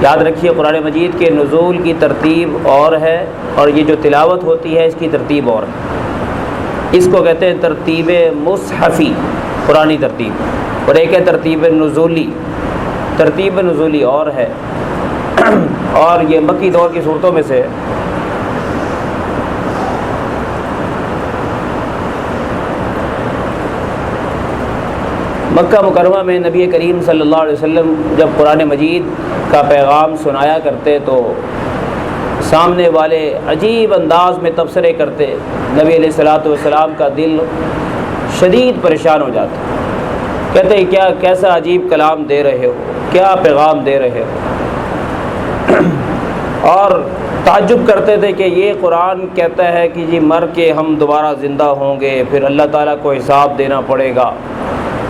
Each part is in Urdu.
یاد رکھیے قرآن مجید کے نزول کی ترتیب اور ہے اور یہ جو تلاوت ہوتی ہے اس کی ترتیب اور ہے۔ اس کو کہتے ہیں ترتیب مصحفی قرآنی ترتیب، اور ایک ہے ترتیب نزولی۔ ترتیب نزولی اور ہے اور یہ مکی دور کی صورتوں میں سے ہے۔ مکہ مکرمہ میں نبی کریم صلی اللہ علیہ وسلم جب قرآن مجید کا پیغام سنایا کرتے تو سامنے والے عجیب انداز میں تبصرے کرتے، نبی علیہ الصلوۃ والسلام کا دل شدید پریشان ہو جاتا، کہتے کیا کیسا عجیب کلام دے رہے ہو، کیا پیغام دے رہے ہو، اور تعجب کرتے تھے کہ یہ قرآن کہتا ہے کہ جی مر کے ہم دوبارہ زندہ ہوں گے، پھر اللہ تعالیٰ کو حساب دینا پڑے گا۔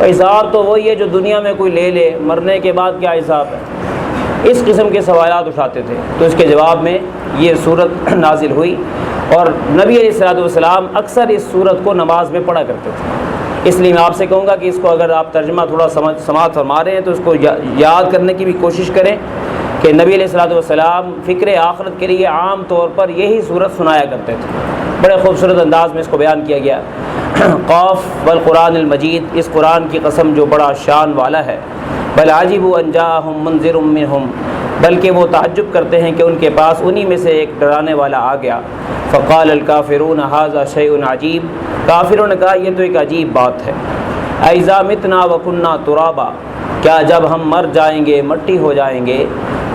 حساب تو وہی ہے جو دنیا میں کوئی لے لے، مرنے کے بعد کیا حساب ہے؟ اس قسم کے سوالات اٹھاتے تھے، تو اس کے جواب میں یہ صورت نازل ہوئی، اور نبی علیہ الصلوۃ والسلام اکثر اس صورت کو نماز میں پڑھا کرتے تھے۔ اس لیے میں آپ سے کہوں گا کہ اس کو اگر آپ ترجمہ تھوڑا سماعت فرما رہے ہیں تو اس کو یاد کرنے کی بھی کوشش کریں کہ نبی علیہ الصلوۃ والسلام فکر آخرت کے لیے عام طور پر یہی صورت سنایا کرتے تھے۔ بڑے خوبصورت انداز میں اس کو بیان کیا گیا۔ قاف والقرآن المجید، اس قرآن کی قسم جو بڑا شان والا ہے۔ بل عجبوا ان جاءهم منذر منهم، بلکہ وہ تعجب کرتے ہیں کہ ان کے پاس انہی میں سے ایک ڈرانے والا آ گیا۔ فقال الکافرون ھذا شیء عجیب، کافروں نے کہا یہ تو ایک عجیب بات ہے۔ اذا متنا وکنا ترابا، کیا جب ہم مر جائیں گے مٹی ہو جائیں گے،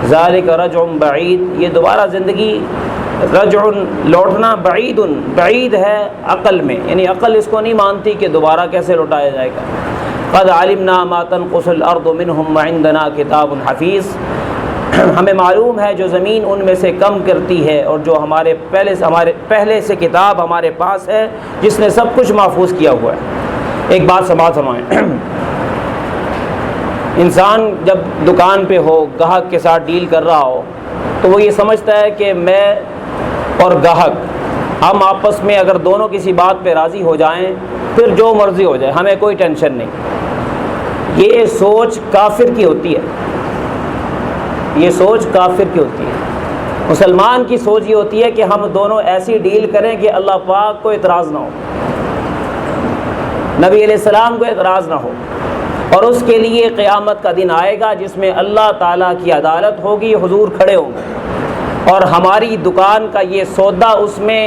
ذالک رجع بعید، یہ دوبارہ زندگی، رجع لوٹنا، بعید ہے عقل میں، یعنی عقل اس کو نہیں مانتی کہ دوبارہ کیسے لوٹایا جائے گا۔ قد علمنا ما تنقص الارض منهم وعندنا کتاب حفیظ، ہمیں معلوم ہے جو زمین ان میں سے کم کرتی ہے اور جو ہمارے پہلے سے کتاب ہمارے پاس ہے جس نے سب کچھ محفوظ کیا ہوا ہے۔ ایک بات سماعت فرمائیں، انسان جب دکان پہ ہو، گاہک کے ساتھ ڈیل کر رہا ہو، تو وہ یہ سمجھتا ہے کہ میں اور گاہک ہم آپس میں اگر دونوں کسی بات پہ راضی ہو جائیں پھر جو مرضی ہو جائے، ہمیں کوئی ٹینشن نہیں۔ یہ سوچ کافر کی ہوتی ہے، یہ سوچ کافر کی ہوتی ہے۔ مسلمان کی سوچ یہ ہوتی ہے کہ ہم دونوں ایسی ڈیل کریں کہ اللہ پاک کو اعتراض نہ ہو، نبی علیہ السلام کو اعتراض نہ ہو، اور اس کے لیے قیامت کا دن آئے گا جس میں اللہ تعالیٰ کی عدالت ہوگی، حضور کھڑے ہوں گے، اور ہماری دکان کا یہ سودا، اس میں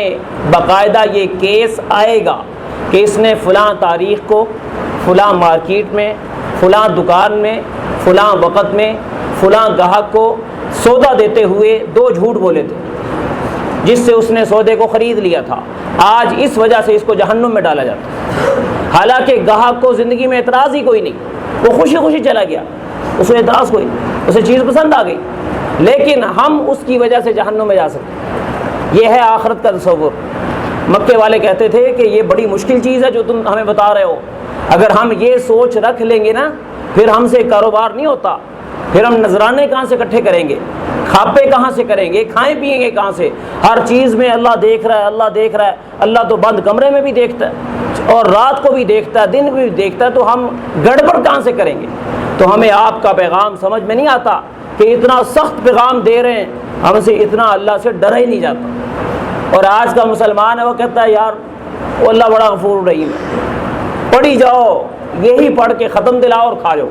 باقاعدہ یہ کیس آئے گا کہ اس نے فلاں تاریخ کو فلاں مارکیٹ میں، فلاں دکان میں، فلاں وقت میں فلاں گاہک کو سودا دیتے ہوئے 2 جھوٹ بولے تھے جس سے اس نے سودے کو خرید لیا تھا، آج اس وجہ سے اس کو جہنم میں ڈالا جاتا ہے۔ حالانکہ گاہک کو زندگی میں اعتراض ہی کوئی نہیں، وہ خوشی خوشی چلا گیا، اسے اعتراض کوئی، اسے چیز پسند آ گئی، لیکن ہم اس کی وجہ سے جہنم میں جا سکتے۔ یہ ہے آخرت کا تصور۔ مکے والے کہتے تھے کہ یہ بڑی مشکل چیز ہے جو تم ہمیں بتا رہے ہو، اگر ہم یہ سوچ رکھ لیں گے نا پھر ہم سے کاروبار نہیں ہوتا، پھر ہم نذرانے کہاں سے اکٹھے کریں گے، کھاپے کہاں سے کریں گے، کھائیں پیئیں گے کہاں سے، ہر چیز میں اللہ دیکھ رہا ہے، اللہ دیکھ رہا ہے، اللہ تو بند کمرے میں بھی دیکھتا ہے اور رات کو بھی دیکھتا ہے، دن بھی دیکھتا ہے، تو ہم گڑبڑ کہاں سے کریں گے؟ تو ہمیں آپ کا پیغام سمجھ میں نہیں آتا کہ اتنا سخت پیغام دے رہے ہیں، ہم سے اتنا اللہ سے ڈرا ہی نہیں جاتا۔ اور آج کا مسلمان ہے وہ کہتا ہے یار وہ اللہ بڑا غفور رحیم ہے، پڑھی جاؤ، یہی پڑھ کے ختم دلاؤ اور کھا جاؤ۔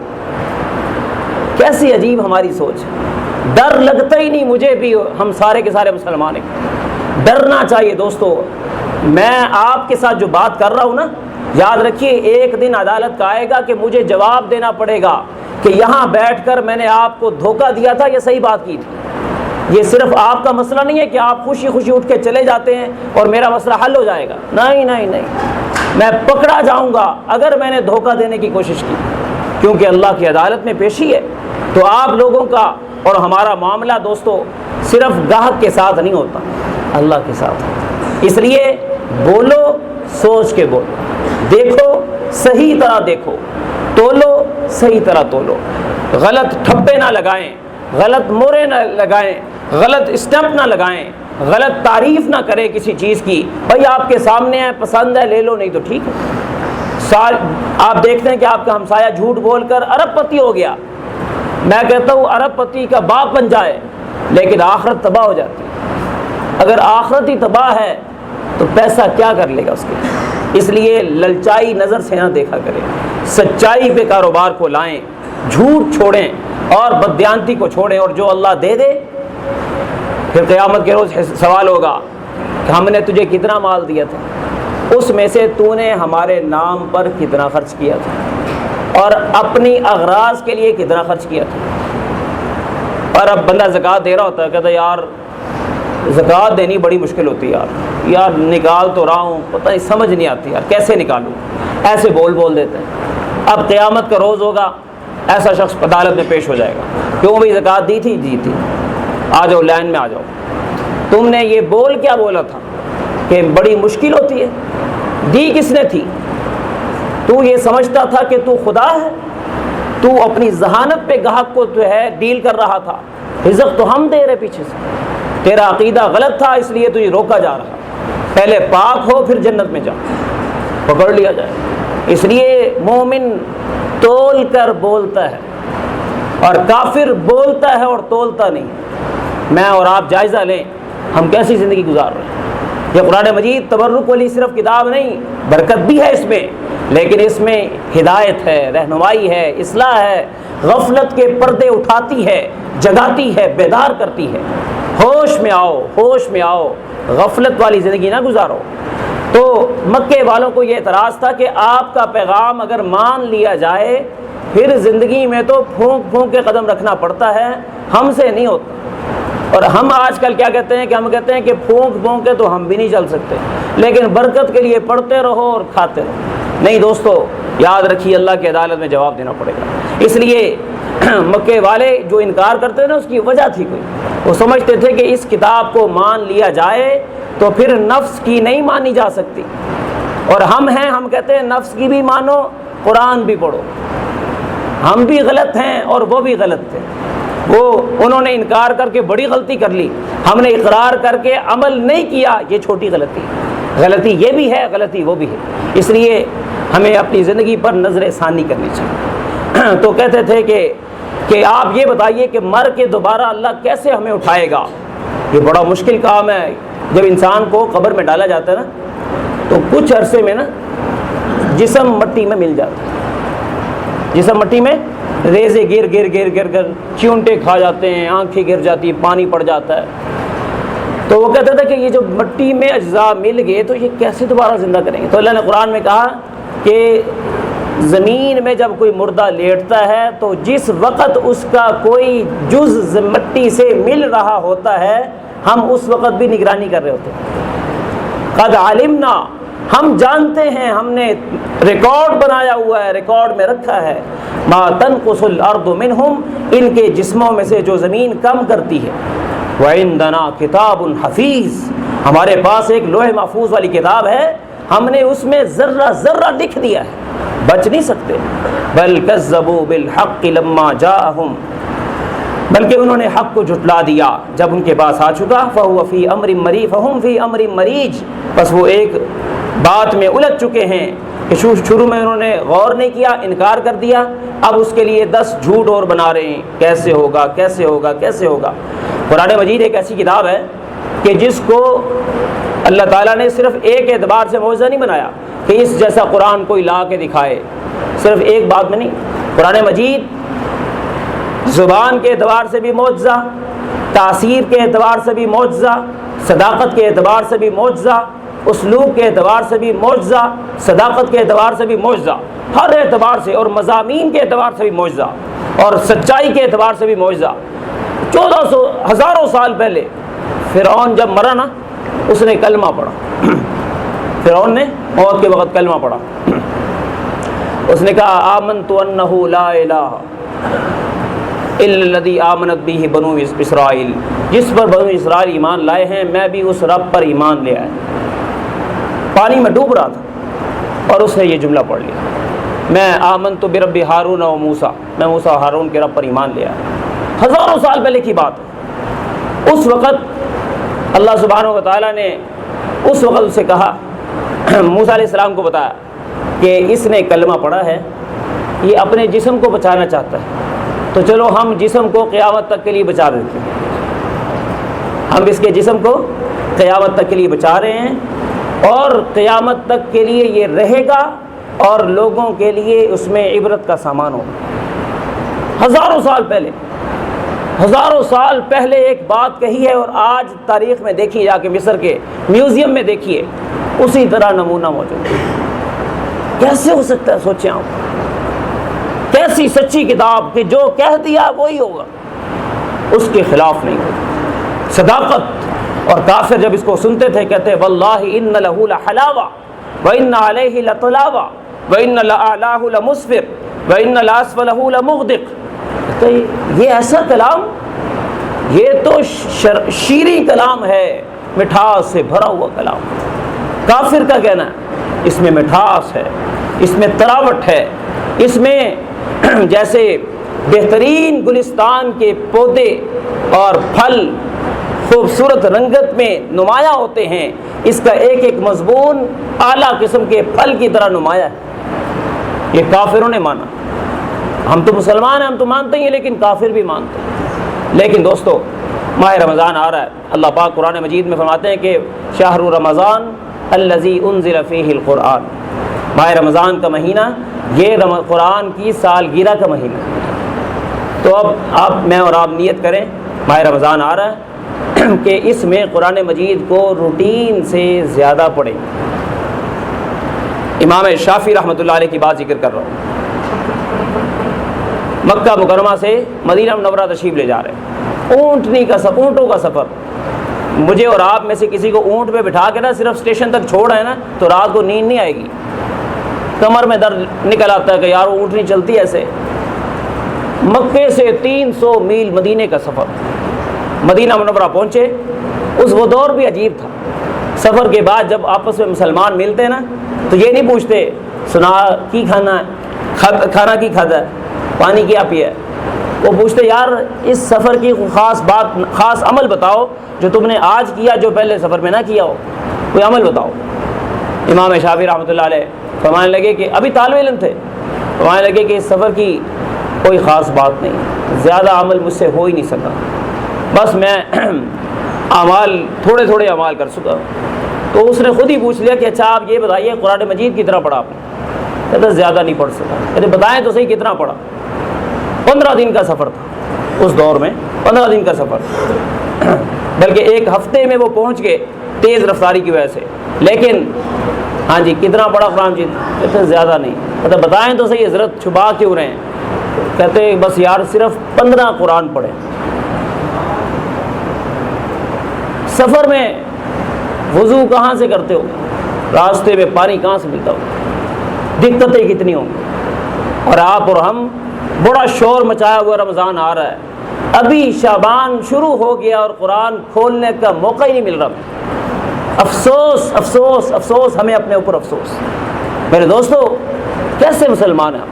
کیسی عجیب ہماری سوچ ہے، ڈر لگتا ہی نہیں مجھے بھی، ہم سارے کے سارے مسلمان ہیں۔ ڈرنا چاہیے دوستو۔ میں آپ کے ساتھ جو بات کر رہا ہوں نا، یاد رکھیے ایک دن عدالت کا آئے گا کہ مجھے جواب دینا پڑے گا کہ یہاں بیٹھ کر میں نے آپ کو دھوکہ دیا تھا یا صحیح بات کی تھی۔ یہ صرف آپ کا مسئلہ نہیں ہے کہ آپ خوشی خوشی اٹھ کے چلے جاتے ہیں اور میرا مسئلہ حل ہو جائے گا، نہیں نہیں نہیں، میں پکڑا جاؤں گا اگر میں نے دھوکہ دینے کی کوشش کی، کیونکہ اللہ کی عدالت میں پیشی ہے۔ تو آپ لوگوں کا اور ہمارا معاملہ دوستو صرف گاہک کے ساتھ نہیں ہوتا، اللہ کے ساتھ۔ اس لیے بولو سوچ کے بولو، دیکھو صحیح طرح دیکھو، تولو صحیح طرح تولو، غلط ٹھپے نہ لگائیں، غلط مورے نہ لگائیں، غلط اسٹمپ نہ لگائیں، غلط تعریف نہ کریں کسی چیز کی۔ بھائی آپ کے سامنے ہے، پسند ہے لے لو، نہیں تو ٹھیک ہے۔ آپ دیکھتے ہیں کہ آپ کا ہمسایہ جھوٹ بول کر ارب پتی ہو گیا، میں کہتا ہوں ارب پتی کا باپ بن جائے لیکن آخرت تباہ ہو جاتی ہے۔ اگر آخرت ہی تباہ ہے تو پیسہ کیا کر لے گا اس کے لیے؟ اس لیے للچائی نظر سے نہ دیکھا کریں، سچائی پہ کاروبار کو لائیں، جھوٹ چھوڑیں اور بددیانتی کو چھوڑیں، اور جو اللہ دے دے پھر قیامت کے روز سوال ہوگا کہ ہم نے تجھے کتنا مال دیا تھا، اس میں سے تو نے ہمارے نام پر کتنا خرچ کیا تھا اور اپنی اغراض کے لیے کتنا خرچ کیا تھا۔ اور اب بندہ زکوٰۃ دے رہا ہوتا ہے، کہتا ہے یار زکوٰۃ دینی بڑی مشکل ہوتی ہے یار نکال تو رہا ہوں، پتہ نہیں سمجھ نہیں آتی یار کیسے نکالوں، ایسے بول دیتے ہیں۔ اب قیامت کا روز ہوگا، ایسا شخص عدالت میں پیش ہو جائے گا، کیوں بھائی زکوٰۃ دی تھی؟ دی تھی، آ جاؤ لائن میں آ جاؤ، تم نے یہ بول کیا بولا تھا کہ بڑی مشکل ہوتی ہے؟ دی کس نے تھی؟ تو یہ سمجھتا تھا کہ تو خدا ہے، تو اپنی ذہانت پہ گاہک کو جو ہے ڈیل کر رہا تھا، رزق تو ہم دے رہے پیچھے سے، تیرا عقیدہ غلط تھا اس لیے تجھے روکا جا رہا، پہلے پاک ہو پھر جنت میں جا، پکڑ لیا جائے۔ اس لیے مومن تول کر بولتا ہے اور کافر بولتا ہے اور تولتا نہیں۔ میں اور آپ جائزہ لیں ہم کیسی زندگی گزار رہے ہیں۔ یہ قرآن مجید تبرک والی صرف کتاب نہیں، برکت بھی ہے اس میں، لیکن اس میں ہدایت ہے، رہنمائی ہے، اصلاح ہے، غفلت کے پردے اٹھاتی ہے، جگاتی ہے، بیدار کرتی ہے۔ ہوش میں آؤ، ہوش میں آؤ، غفلت والی زندگی نہ گزارو۔ تو مکے والوں کو یہ اعتراض تھا کہ آپ کا پیغام اگر مان لیا جائے پھر زندگی میں تو پھونک پھونک کے قدم رکھنا پڑتا ہے، ہم سے نہیں ہوتا۔ اور ہم آج کل کیا کہتے ہیں کہ ہم کہتے ہیں کہ پھونک پھونک کے تو ہم بھی نہیں چل سکتے، لیکن برکت کے لیے پڑھتے رہو اور کھاتے رہو۔ نہیں دوستو، یاد رکھیے اللہ کی عدالت میں جواب دینا پڑے گا۔ اس لیے مکے والے جو انکار کرتے تھے نا، اس کی وجہ تھی کوئی، وہ سمجھتے تھے کہ اس کتاب کو مان لیا جائے تو پھر نفس کی نہیں مانی جا سکتی، اور ہم ہیں، ہم کہتے ہیں نفس کی بھی مانو، قرآن بھی پڑھو۔ ہم بھی غلط ہیں اور وہ بھی غلط تھے، انہوں نے انکار کر کے بڑی غلطی کر لی، ہم نے اقرار کر کے عمل نہیں کیا، یہ چھوٹی غلطی ہے۔ غلطی یہ بھی ہے، غلطی وہ بھی ہے، اس لیے ہمیں اپنی زندگی پر نظر ثانی کرنی چاہیے۔ تو کہتے تھے کہ آپ یہ بتائیے کہ مر کے دوبارہ اللہ کیسے ہمیں اٹھائے گا؟ یہ بڑا مشکل کام ہے۔ جب انسان کو قبر میں ڈالا جاتا ہے نا تو کچھ عرصے میں نا جسم مٹی میں مل جاتا ہے، جسم مٹی میں ریزے گر گر گر گر گر چونٹے کھا جاتے ہیں، آنکھیں گر جاتی ہیں، پانی پڑ جاتا ہے۔ تو وہ کہتا تھا کہ یہ جو مٹی میں اجزاء مل گئے تو یہ کیسے دوبارہ زندہ کریں گے؟ تو اللہ نے قرآن میں کہا کہ زمین میں جب کوئی مردہ لیٹتا ہے تو جس وقت اس کا کوئی جز مٹی سے مل رہا ہوتا ہے ہم اس وقت بھی نگرانی کر رہے ہوتے ہیں۔ قد علمنا، ہم جانتے ہیں، ہم نے ریکارڈ بنایا ہوا ہے، ریکارڈ میں رکھا ہے، ما تنقص الارض منہم، ان کے جسموں میں سے جو زمین کم کرتی ہے، وعندنا کتاب حفیظ، ہمارے پاس ایک لوح محفوظ والی کتاب ہے، ہم نے اس میں ذرہ ذرہ لکھ دیا ہے، بچ نہیں سکتے۔ بل کذبوا بالحق لما جاءہم، بلکہ انہوں نے حق کو جھٹلا دیا جب ان کے پاس آ چکا۔ فہو فی امر مریج، فہم فی امر مریج، بس وہ ایک بات میں الجھ چکے ہیں کہ شروع میں انہوں نے غور نہیں کیا، انکار کر دیا، اب اس کے لیے 10 جھوٹ اور بنا رہے ہیں، کیسے ہوگا کیسے ہوگا کیسے ہوگا۔ قرآن مجید ایک ایسی کتاب ہے کہ جس کو اللہ تعالیٰ نے صرف ایک اعتبار سے معجزہ نہیں بنایا کہ اس جیسا قرآن کوئی لا کے دکھائے، صرف ایک بات میں نہیں، قرآن مجید زبان کے اعتبار سے بھی معجزہ، تاثیر کے اعتبار سے بھی معجزہ، صداقت کے اعتبار سے بھی معجزہ، اسلوب کے اعتبار سے بھی معجزہ، صداقت کے اعتبار سے بھی معجزہ، ہر اعتبار سے، اور مضامین کے اعتبار سے بھی معجزہ، اور سچائی کے اعتبار سے بھی معجزہ۔ 1400 ہزاروں سال پہلے فرعون جب مرا نا، اس نے کلمہ پڑھا، فرعون نے موت کے وقت کلمہ پڑھا، اس نے کہا آمنت انہ لا الہ الا الذی آمنت بہ بنو اسرائیل، جس پر بنو اسرائیل ایمان لائے ہیں میں بھی اس رب پر ایمان لے آیا۔ پانی میں ڈوب رہا تھا اور اس نے یہ جملہ پڑھ لیا، میں آمنت برب ہارون و موسیٰ، میں موسیٰ ہارون کے رب پر ایمان لے آیا۔ ہزاروں سال پہلے کی بات ہے۔ اس وقت اللہ سبحانہ و تعالیٰ نے اس وقت اسے کہا، موسیٰ علیہ السلام کو بتایا کہ اس نے کلمہ پڑھا ہے، یہ اپنے جسم کو بچانا چاہتا ہے، تو چلو ہم جسم کو قیامت تک کے لیے بچا دیتے ہیں، ہم اس کے جسم کو قیامت تک کے لیے بچا رہے ہیں، اور قیامت تک کے لیے یہ رہے گا اور لوگوں کے لیے اس میں عبرت کا سامان ہوگا۔ ہزاروں سال پہلے ایک بات کہی ہے، اور آج تاریخ میں دیکھیے، جا کے مصر کے میوزیم میں دیکھیے، اسی طرح نمونہ موجود ہے۔ کیسے ہو سکتا ہے؟ سوچیں آپ، کیسی سچی کتاب کہ جو کہہ دیا وہی ہوگا، اس کے خلاف نہیں ہوگا۔ صداقت، اور کافر جب اس کو سنتے تھے کہتے واللہ ان لہ لحلاوہ وان علیہ لطلاوہ وان لأعلاہ لمسفر وان لأسفلہ لمغدق۔ تو یہ ایسا کلام، یہ تو شیریں کلام ہے، مٹھاس سے بھرا ہوا کلام۔ کافر کا کہنا ہے اس میں مٹھاس ہے، اس میں تراوٹ ہے، اس میں جیسے بہترین گلستان کے پودے اور پھل خوبصورت رنگت میں نمایاں ہوتے ہیں، اس کا ایک ایک مضمون اعلیٰ قسم کے پھل کی طرح نمایاں ہے۔ یہ کافروں نے مانا۔ ہم تو مسلمان ہیں، ہم تو مانتے ہی ہیں، لیکن کافر بھی مانتے ہیں۔ لیکن دوستو، ماہ رمضان آ رہا ہے، اللہ پاک قرآن مجید میں فرماتے ہیں کہ شہر رمضان الذی انزل فیہ القرآن، ماہ رمضان کا مہینہ یہ قرآن کی سالگرہ کا مہینہ۔ تو اب میں اور آپ نیت کریں، ماہ رمضان آ رہا ہے، کہ اس میں قرآن مجید کو روٹین سے زیادہ پڑھیں۔ امام شافعی رحمۃ اللہ علیہ کی بات ذکر کر رہا ہوں۔ مکہ مکرمہ سے مدینہ منورہ تشریف لے جا رہے ہیں، اونٹوں کا سفر۔ مجھے اور آپ میں سے کسی کو اونٹ پہ بٹھا کے نا صرف اسٹیشن تک چھوڑ ہے نا، تو رات کو نیند نہیں آئے گی، کمر میں درد نکل آتا ہے کہ یار اونٹ نہیں چلتی ایسے۔ مکے سے 300 میل مدینے کا سفر، مدینہ منورہ پہنچے۔ وہ دور بھی عجیب تھا۔ سفر کے بعد جب آپس میں مسلمان ملتے نا تو یہ نہیں پوچھتے سنا کی کھانا ہے، کھانا کی کھاتا ہے، پانی کیا پیا ہے۔ وہ پوچھتے یار اس سفر کی خاص بات، خاص عمل بتاؤ جو تم نے آج کیا جو پہلے سفر میں نہ کیا ہو، کوئی عمل بتاؤ۔ امام شافعی رحمۃ اللہ علیہ فرمانے لگے کہ ابھی طالب علم تھے، فرمانے لگے کہ اس سفر کی کوئی خاص بات نہیں، زیادہ عمل مجھ سے ہو ہی نہیں سکا، بس میں تھوڑے اعمال کر سکا۔ تو اس نے خود ہی پوچھ لیا کہ اچھا آپ یہ بتائیے قرآن مجید کتنا پڑھا آپ نے؟ کہتے زیادہ نہیں پڑھ سکا۔ کہتے بتائیں تو صحیح کتنا پڑھا؟ 15 دن کا سفر تھا اس دور میں، 15 دن کا سفر، بلکہ ایک ہفتے میں وہ پہنچ گئے تیز رفتاری کی وجہ سے۔ لیکن ہاں جی کتنا پڑھا قرآن مجید؟ کہتے زیادہ نہیں۔ کہتے بتائیں تو صحیح حضرت چھپا کیوں رہے ہیں؟ کہتے بس یار صرف 15 قرآن پڑھے۔ سفر میں وضو کہاں سے کرتے ہو؟ راستے میں پانی کہاں سے ملتا ہو؟ دقتیں کتنی ہوں گی۔ اور آپ اور ہم بڑا شور مچایا ہوا رمضان آ رہا ہے، ابھی شعبان شروع ہو گیا اور قرآن کھولنے کا موقع ہی نہیں مل رہا۔ افسوس افسوس افسوس، ہمیں اپنے اوپر افسوس۔ میرے دوستو کیسے مسلمان ہیں؟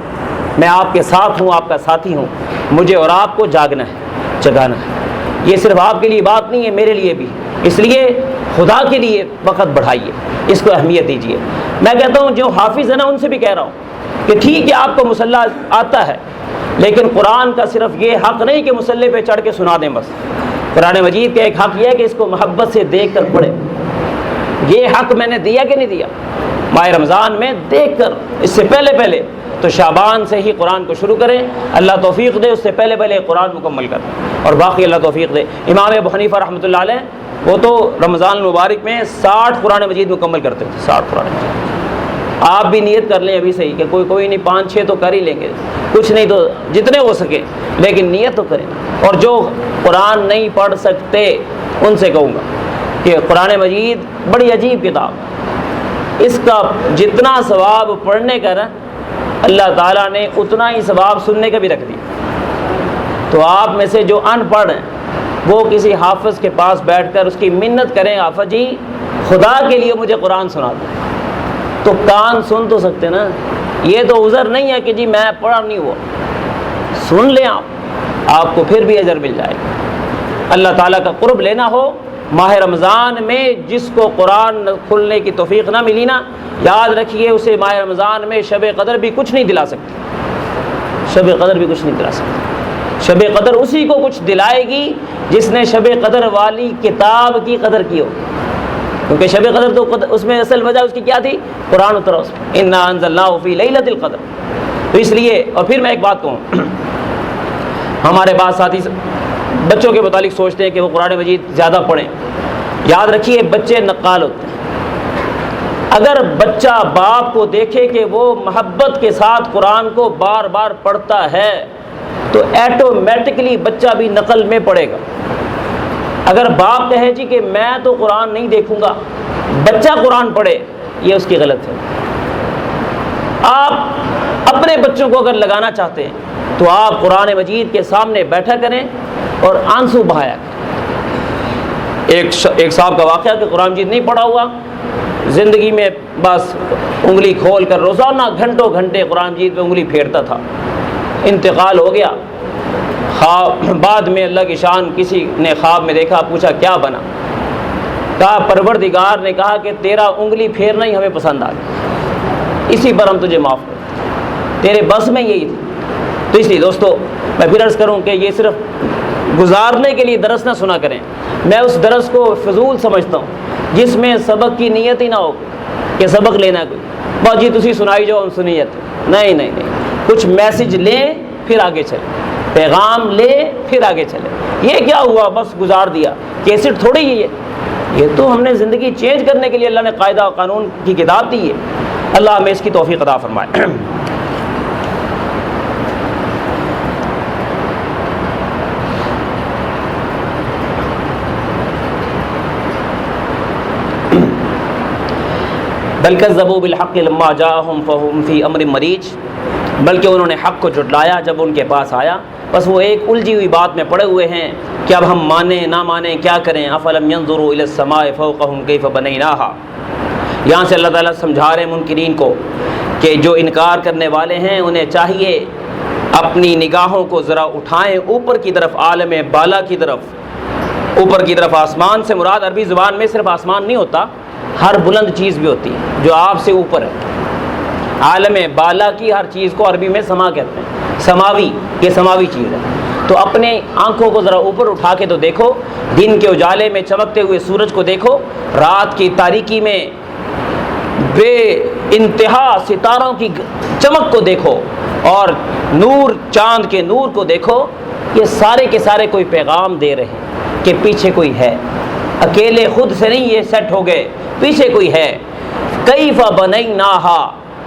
میں آپ کے ساتھ ہوں، آپ کا ساتھی ہوں، مجھے اور آپ کو جاگنا ہے، جگانا ہے۔ یہ صرف آپ کے لیے بات نہیں ہے، میرے لیے بھی۔ اس لیے خدا کے لیے وقت بڑھائیے، اس کو اہمیت دیجیے۔ میں کہتا ہوں جو حافظ ہے نا ان سے بھی کہہ رہا ہوں کہ ٹھیک ہے آپ کو مصلی آتا ہے، لیکن قرآن کا صرف یہ حق نہیں کہ مصلی پہ چڑھ کے سنا دیں بس۔ قرآن مجید کا ایک حق یہ ہے کہ اس کو محبت سے دیکھ کر پڑھیں۔ یہ حق میں نے دیا کہ نہیں دیا؟ ماہ رمضان میں دیکھ کر، اس سے پہلے تو شعبان سے ہی قرآن کو شروع کریں، اللہ توفیق دے، اس سے پہلے قرآن مکمل کریں، اور باقی اللہ توفیق دے۔ امام ابو حنیفہ رحمۃ اللہ علیہ وہ تو رمضان المبارک میں 60 قرآن مجید مکمل کرتے تھے، 60 قرآن مجید۔ آپ بھی نیت کر لیں ابھی سے ہی کہ کوئی نہیں 5-6 تو کر ہی لیں گے، کچھ نہیں تو جتنے ہو سکے، لیکن نیت تو کریں۔ اور جو قرآن نہیں پڑھ سکتے ان سے کہوں گا کہ قرآن مجید بڑی عجیب کتاب، اس کا جتنا ثواب پڑھنے کا نا اللہ تعالیٰ نے اتنا ہی ثواب سننے کا بھی رکھ دیا۔ تو آپ میں سے جو ان پڑھ ہیں وہ کسی حافظ کے پاس بیٹھ کر اس کی منت کریں، حافظ جی خدا کے لیے مجھے قرآن سنا دیں، تو کان سن تو سکتے نا۔ یہ تو عذر نہیں ہے کہ جی میں پڑھا نہیں ہوا، سن لیں آپ کو پھر بھی اجر مل جائے گا۔ اللہ تعالیٰ کا قرب لینا ہو ماہ رمضان میں، جس کو قرآن کھلنے کی توفیق نہ ملی نا، یاد رکھیے اسے ماہ رمضان میں شب قدر بھی کچھ نہیں دلا سکتی، شب قدر بھی کچھ نہیں دلا سکتی۔ شب قدر اسی کو کچھ دلائے گی جس نے شب قدر والی کتاب کی قدر کی ہو، کیونکہ شب قدر تو اس میں اصل وجہ اس کی کیا تھی؟ قرآن اترا اس میں، انا انزلناہ فی لیلۃ القدر۔ تو اس لیے، اور پھر میں ایک بات کہوں، ہمارے بعض ساتھی بچوں کے متعلق سوچتے ہیں کہ وہ قرآن مجید زیادہ پڑھیں۔ یاد رکھیے بچے نقال ہوتے ہیں۔ اگر بچہ باپ کو دیکھے کہ وہ محبت کے ساتھ قرآن کو بار بار پڑھتا ہے تو ایٹومیٹکلی بچہ بھی نقل میں پڑھے گا۔ اگر باپ کہے جی کہ میں تو قرآن نہیں دیکھوں گا، بچہ قرآن پڑھے، یہ اس کی غلط ہے۔ آپ اپنے بچوں کو اگر لگانا چاہتے ہیں تو آپ قرآن مجید کے سامنے بیٹھا کریں اور آنسو بہایا کریں۔ ایک صاحب کا واقعہ کہ قرآن مجید نہیں پڑھا ہوا، زندگی میں بس انگلی کھول کر روزانہ گھنٹوں گھنٹے قرآن مجید پہ انگلی پھیرتا تھا، انتقال ہو گیا۔ خواب بعد میں اللہ کی شان کسی نے خواب میں دیکھا، پوچھا کیا بنا؟ کہا پروردگار نے کہا کہ تیرا انگلی پھیرنا ہی ہمیں پسند آ گیا، اسی پر ہم تجھے معاف کریں، تیرے بس میں یہی تھی۔ تو اس لیے دوستو میں پھر عرض کروں کہ یہ صرف گزارنے کے لیے درس نہ سنا کریں۔ میں اس درس کو فضول سمجھتا ہوں جس میں سبق کی نیت ہی نہ ہو کہ سبق لینا کوئی بس جی تسی سنائی جو ہم سنی جاتے، نہیں نہیں نہیں، کچھ میسج لیں پھر آگے چلیں، پیغام لے پھر آگے چلیں۔ یہ کیا ہوا بس گزار دیا، کیسٹ تھوڑی ہی ہے، یہ تو ہم نے زندگی چینج کرنے کے لیے اللہ نے قاعدہ و قانون کی کتاب دی ہے۔ اللہ ہمیں اس کی توفیق عطا فرمائے۔ بل کذبوا بالحق لما جاءهم فهم في امر مریج، بلکہ انہوں نے حق کو جھٹلایا جب ان کے پاس آیا، بس وہ ایک الجھی ہوئی بات میں پڑے ہوئے ہیں کہ اب ہم مانیں نہ مانیں کیا کریں۔ افلم ينظروا الى السماء فوقهم كيف بنيناها، یہاں سے اللہ تعالیٰ سمجھا رہے ہیں منکرین کو کہ جو انکار کرنے والے ہیں انہیں چاہیے اپنی نگاہوں کو ذرا اٹھائیں اوپر کی طرف، عالم بالا کی طرف۔ اوپر کی طرف آسمان سے مراد عربی زبان میں صرف آسمان نہیں ہوتا، ہر بلند چیز بھی ہوتی ہے جو آپ سے اوپر ہے۔ عالم بالا کی ہر چیز کو عربی میں سما کہتے ہیں، سماوی، یہ سماوی چیز ہے۔ تو اپنے آنکھوں کو ذرا اوپر اٹھا کے تو دیکھو، دن کے اجالے میں چمکتے ہوئے سورج کو دیکھو، رات کی تاریکی میں بے انتہا ستاروں کی چمک کو دیکھو، اور نور چاند کے نور کو دیکھو۔ یہ سارے کے سارے کوئی پیغام دے رہے ہیں کہ پیچھے کوئی ہے، اکیلے خود سے نہیں یہ سیٹ ہو گئے، پیچھے کوئی ہے۔ کیف بنیناہا،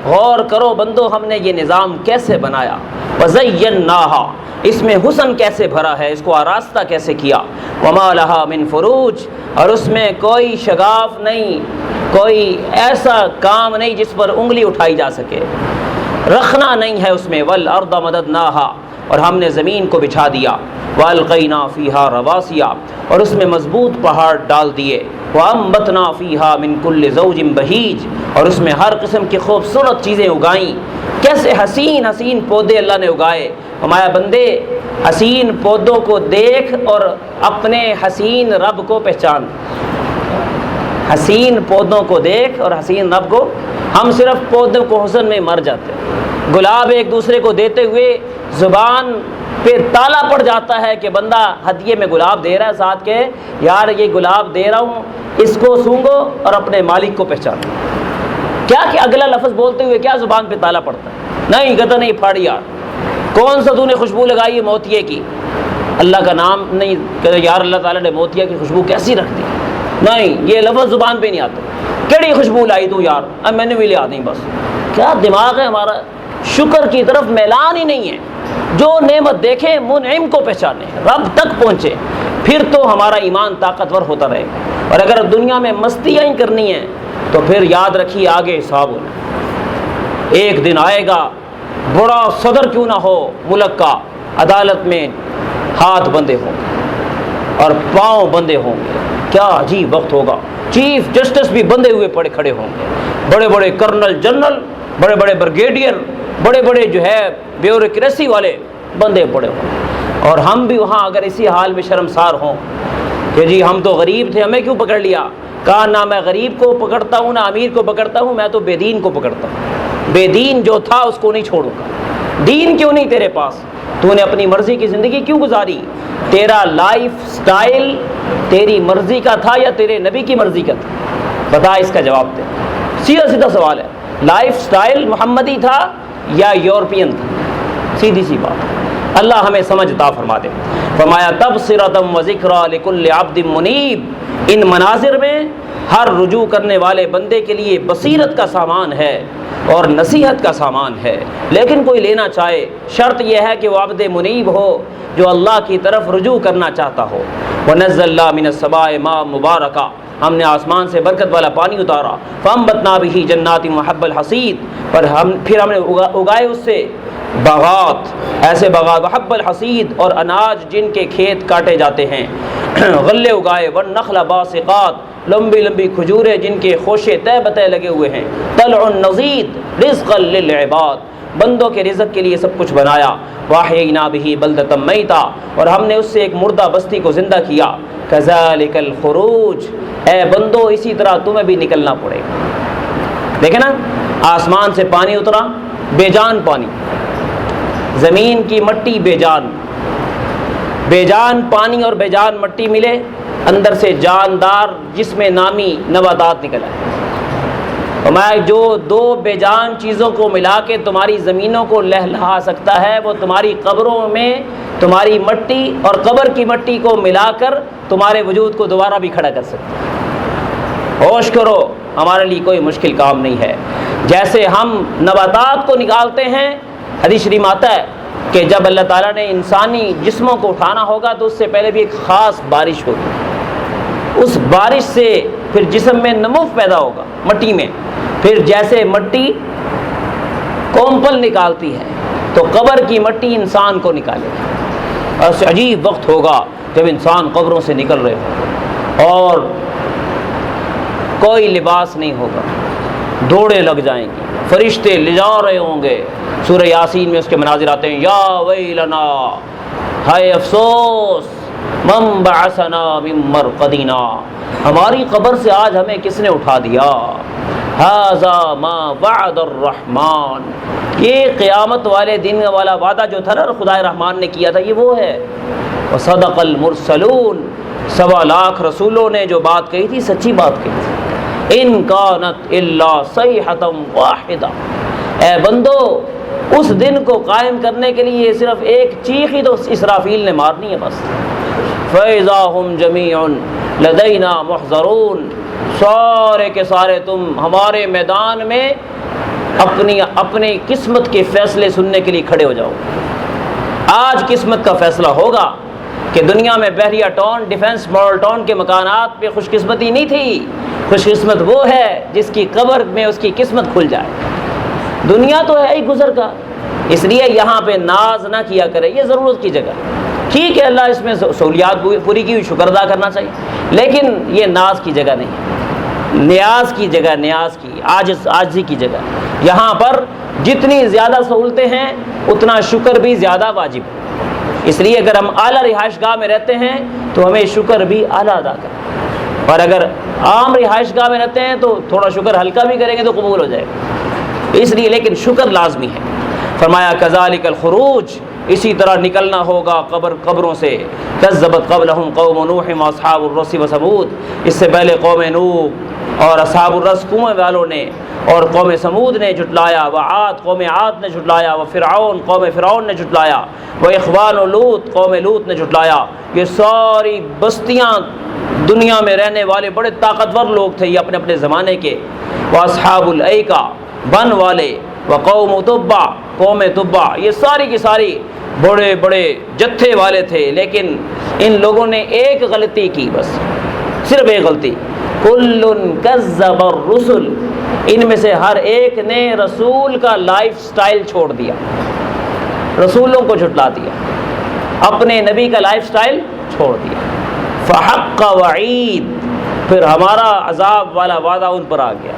غور کرو بندو ہم نے یہ نظام کیسے بنایا، وزیناہا، اس میں حسن کیسے بھرا ہے، اس کو آراستہ کیسے کیا، وما لہا من فروج، اور اس میں کوئی شگاف نہیں، کوئی ایسا کام نہیں جس پر انگلی اٹھائی جا سکے، رکھنا نہیں ہے اس میں، والارض مددناہا، اور ہم نے زمین کو بچھا دیا، والقینا فیہا رواسیا، اور اس میں مضبوط پہاڑ ڈال دیے، وانبتنا فیہا من کل زوج بہیج، اور اس میں ہر قسم کی خوبصورت چیزیں اگائیں۔ کیسے حسین حسین پودے اللہ نے اگائے۔ ہمارے بندے حسین پودوں کو دیکھ اور اپنے حسین رب کو پہچان، حسین پودوں کو دیکھ اور حسین رب کو۔ ہم صرف پودوں کو حسن میں مر جاتے ہیں، گلاب ایک دوسرے کو دیتے ہوئے زبان پہ تالا پڑ جاتا ہے کہ بندہ ہدیے میں گلاب دے رہا ہے، ساتھ کے یار یہ گلاب دے رہا ہوں، اس کو سونگو اور اپنے مالک کو پہچانو۔ کیا کہ اگلا لفظ بولتے ہوئے کیا زبان پہ تالا پڑتا ہے؟ نہیں گدا نہیں پھاڑ یار، کون سا تو نے خوشبو لگائی ہے موتیے کی، اللہ کا نام نہیں کہ یار اللہ تعالیٰ نے موتیا کی خوشبو کیسی رکھ دی، نہیں یہ لفظ زبان پہ نہیں آتا۔ کیڑی خوشبو لائی تو یار، اب میں نے بھی لیا نہیں، بس کیا دماغ ہے ہمارا، شکر کی طرف میلان ہی نہیں ہے۔ جو نعمت دیکھیں منعم کو پہچانے، رب تک پہنچے، پھر تو ہمارا ایمان طاقتور ہوتا رہے گا۔ اور اگر دنیا میں مستیاں ہی کرنی ہیں تو پھر یاد رکھیے آگے حساب ہونا۔ ایک دن آئے گا، بڑا صدر کیوں نہ ہو ملک کا، عدالت میں ہاتھ بندھے ہوں گے اور پاؤں بندھے ہوں گے، کیا عجیب وقت ہوگا۔ چیف جسٹس بھی بندھے ہوئے پڑے کھڑے ہوں گے، بڑے بڑے کرنل جنرل، بڑے بڑے بریگیڈیئر، بڑے بڑے جو ہے بیوروکریسی والے بندے پڑے ہوں، اور ہم بھی وہاں اگر اسی حال میں شرمسار ہوں کہ جی ہم تو غریب تھے ہمیں کیوں پکڑ لیا، کہا نہ میں غریب کو پکڑتا ہوں نہ امیر کو پکڑتا ہوں، میں تو بے دین کو پکڑتا ہوں، بے دین جو تھا اس کو نہیں چھوڑوں گا۔ دین کیوں نہیں تیرے پاس؟ تو نے اپنی مرضی کی زندگی کیوں گزاری؟ تیرا لائف سٹائل تیری مرضی کا تھا یا تیرے نبی کی مرضی کا تھا؟ بتا، اس کا جواب دے۔ سیدھا سیدھا سوال ہے، لائف سٹائل محمدی تھا یا یورپین تھا؟ سیدھی سی بات۔ اللہ ہمیں سمجھ عطا فرما دے۔ فرمایا تبصرۃ و ذکریٰ لکل عبد منیب، ان مناظر میں ہر رجوع کرنے والے بندے کے لیے بصیرت کا سامان ہے اور نصیحت کا سامان ہے، لیکن کوئی لینا چاہے، شرط یہ ہے کہ وہ عبد منیب ہو، جو اللہ کی طرف رجوع کرنا چاہتا ہو۔ وَنَزَّلْنَا مِنَ السَّمَاءِ مَاءً مُبَارَكًا، ہم نے آسمان سے برکت والا پانی اتارا۔ فَأَنبَتْنَا بِهِ جَنَّاتٍ وَحَبَّ الْحَصِيدِ، پھر ہم نے اگائے اس سے باغات، ایسے باغات، وحب الحصید، اور اناج جن کے کھیت کاٹے جاتے ہیں، غلے اگائے، والنخل باسقات، لمبی لمبی کھجوریں جن کے خوشے تہ بتہ لگے ہوئے ہیں، طلع نضید رزقا للعباد، بندوں کے رزق کے لیے سب کچھ بنایا۔ واحیینا بہ بلدۃ میتا، اور ہم نے اس سے ایک مردہ بستی کو زندہ کیا۔ کذالک الخروج، اے بندو اسی طرح تمہیں بھی نکلنا پڑے گا۔ دیکھیں نا، آسمان سے پانی اترا، بے جان پانی، زمین کی مٹی بے جان، بے جان پانی اور بے جان مٹی ملے، اندر سے جاندار جسم نامی نباتات نکل آئے۔ میں جو دو بے جان چیزوں کو ملا کے تمہاری زمینوں کو لہلہا سکتا ہے، وہ تمہاری قبروں میں تمہاری مٹی اور قبر کی مٹی کو ملا کر تمہارے وجود کو دوبارہ بھی کھڑا کر سکتا ہے۔ ہوش کرو، ہمارے لیے کوئی مشکل کام نہیں ہے۔ جیسے ہم نباتات کو نکالتے ہیں، حدیث شریف آتا ہے کہ جب اللہ تعالیٰ نے انسانی جسموں کو اٹھانا ہوگا تو اس سے پہلے بھی ایک خاص بارش ہوگی، اس بارش سے پھر جسم میں نمو پیدا ہوگا مٹی میں، پھر جیسے مٹی کومپل نکالتی ہے تو قبر کی مٹی انسان کو نکالے گی۔ اور عجیب وقت ہوگا جب انسان قبروں سے نکل رہے ہوں اور کوئی لباس نہیں ہوگا، دوڑیں لگ جائیں گی، فرشتے لے جا رہے ہوں گے۔ سورہ یاسین میں اس کے مناظر آتے ہیں، یا ویلنا، ہائے افسوس، من بعثنا من مرقدنا، ہماری قبر سے آج ہمیں کس نے اٹھا دیا۔ ھذا ما وعد الرحمن، یہ قیامت والے دن والا وعدہ جو تھا نا خدا رحمان نے کیا تھا، یہ وہ ہے۔ وصدق المرسلون، 1.25 لاکھ رسولوں نے جو بات کہی تھی سچی بات کہی تھی۔ ان کانت الا صیحۃ واحدہ، اے بندو اس دن کو قائم کرنے کے لیے صرف ایک چیخ ہی تو اسرافیل نے مارنی ہے بس۔ فَإِذَا هُمْ جَمِيعٌ لَدَيْنَا مُحْضَرُونَ، سارے کے سارے تم ہمارے میدان میں اپنی قسمت کے فیصلے سننے کے لیے کھڑے ہو جاؤ۔ آج قسمت کا فیصلہ ہوگا کہ دنیا میں بحریہ ٹاؤن، ڈیفنس ماڈل ٹاؤن کے مکانات پہ خوش قسمتی نہیں تھی، خوش قسمت وہ ہے جس کی قبر میں اس کی قسمت کھل جائے۔ دنیا تو ہے ہی گزر کا، اس لیے یہاں پہ ناز نہ کیا کرے، یہ ضرورت کی جگہ۔ ٹھیک ہے، اللہ اس میں سہولیات پوری کی ہوئی، شکر ادا کرنا چاہیے، لیکن یہ ناز کی جگہ نہیں، نیاز کی جگہ، نیاز کی عاجزی کی جگہ۔ یہاں پر جتنی زیادہ سہولتیں ہیں اتنا شکر بھی زیادہ واجب ہے۔ اس لیے اگر ہم اعلیٰ رہائش گاہ میں رہتے ہیں تو ہمیں شکر بھی اعلیٰ ادا کریں، اور اگر عام رہائش گاہ میں رہتے ہیں تو تھوڑا شکر ہلکا بھی کریں گے تو قبول ہو جائے گا۔ اس لیے لیکن شکر لازمی ہے۔ فرمایا کذالک الخروج، اسی طرح نکلنا ہوگا قبروں سے۔ کذبت قبلہم قوم نوح واصحاب الرس وثمود، اس سے پہلے قوم نوح اور اصحاب الرس کنویں والوں نے اور قوم سمود نے جھٹلایا، وعاد قوم عاد نے جھٹلایا، وفرعون قوم فرعون نے جھٹلایا، واخوان لوط قوم لوط نے جھٹلایا۔ یہ ساری بستیاں دنیا میں رہنے والے بڑے طاقتور لوگ تھے یہ اپنے اپنے زمانے کے۔ واصحاب الایکا بن والے، وقوم تبع قوم تبع، یہ ساری کی ساری بڑے بڑے جتھے والے تھے، لیکن ان لوگوں نے ایک غلطی کی، بس صرف ایک غلطی۔ کل کذب الرسل، ان میں سے ہر ایک نے رسول کا لائف سٹائل چھوڑ دیا، رسولوں کو جھٹلا دیا، اپنے نبی کا لائف سٹائل چھوڑ دیا۔ فحق وعید، پھر ہمارا عذاب والا وعدہ ان پر آ گیا۔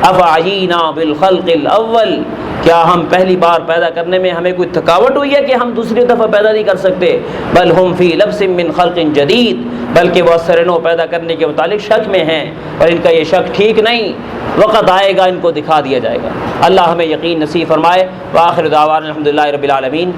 افعینا بالخلق الاول، کیا ہم پہلی بار پیدا کرنے میں ہمیں کوئی تھکاوٹ ہوئی ہے کہ ہم دوسری دفعہ پیدا نہیں کر سکتے؟ بل ہم فی لبس من خلق جدید، بلکہ وہ اثر نو پیدا کرنے کے متعلق شک میں ہیں، اور ان کا یہ شک ٹھیک نہیں، وقت آئے گا ان کو دکھا دیا جائے گا۔ اللہ ہمیں یقین نصیب فرمائے۔ وآخر دعوانا الحمدللہ رب العالمین۔